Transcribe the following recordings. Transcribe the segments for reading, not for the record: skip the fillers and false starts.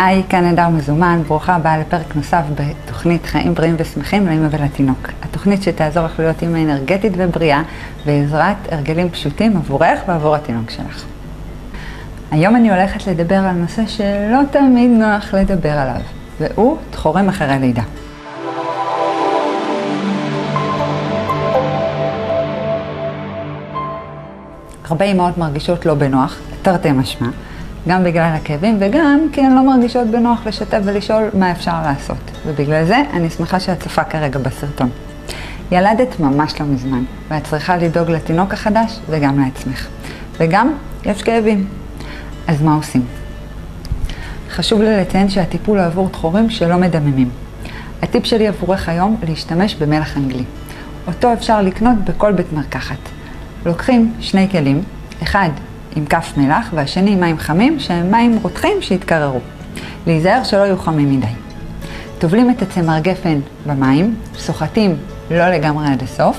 היי, כאן הדר מזומן, ברוכה הבאה לפרק נוסף בתוכנית חיים בריאים ושמחים לאמא ולתינוק. התוכנית שתעזור לך להיות אמא אנרגטית ובריאה בעזרת הרגלים פשוטים עבורך ועבור התינוק שלך. היום אני הולכת לדבר על נושא שלא תמיד נוח לדבר עליו, והוא דחורים אחרי לידה. הרבה אמהות מרגישות לא בנוח, תרתי משמע, גם בגלל הכאבים וגם כי הן לא מרגישות בנוח לשתף ולשאול מה אפשר לעשות. ובגלל זה אני שמחה שאת צופה כרגע בסרטון. ילדת ממש לא מזמן, ואת צריכה לדאוג לתינוק החדש וגם לעצמך. וגם יש כאבים. אז מה עושים? חשוב לי לציין שהטיפול הוא עבור דחורים שלא מדממים. הטיפ שלי עבורך היום להשתמש במלח אנגלי. אותו אפשר לקנות בכל בית מרקחת. לוקחים שני כלים, אחד עם כף מלח והשני עם מים חמים שהם מים רותחים שהתקררו. להיזהר שלא יהיו חמים מדי. טובלים את הצמר גפן במים, סוחטים לא לגמרי עד הסוף,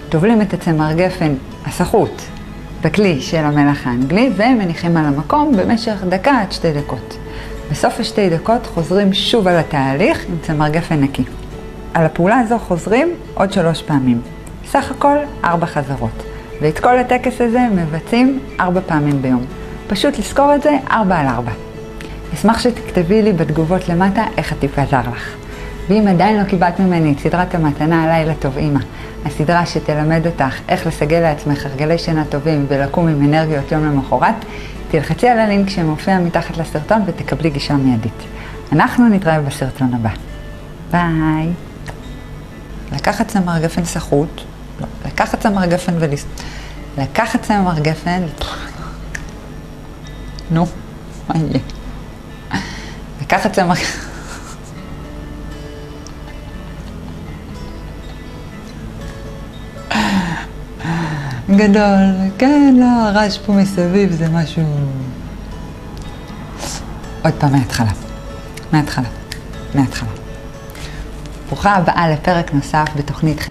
טובלים את הצמר גפן הסחוט בכלי של המלח האנגלי ומניחים על המקום במשך דקה עד 2 דקות. בסוף 2 דקות חוזרים שוב על התהליך עם צמר גפן נקי. על הפעולה הזו חוזרים עוד 3 פעמים. סך הכל 4 חזרות. ואת כל הטקס הזה מבצעים 4 פעמים ביום. פשוט לזכור את זה 4 על 4. אשמח שתכתבי לי בתגובות למטה איך הטיפ עזר לך. ואם עדיין לא קיבלת ממני את סדרת המתנה לילה טוב אמא, הסדרה שתלמד אותך איך לסגל לעצמך הרגלי שינה טובים ולקום עם אנרגיות יום למחרת, תלחצי על הלינק שמופיע מתחת לסרטון ותקבלי גישה מיידית. אנחנו נתראה בסרטון הבא. ביי. לקחת צמר גפן סחוט, לקחת צמר גפן לקחת צמר גפן, נו, מה יהיה? לקחת צמר גדול, כן, לא, הרעש פה מסביב זה משהו... עוד פעם מההתחלה. ברוכה הבאה לפרק נוסף בתוכנית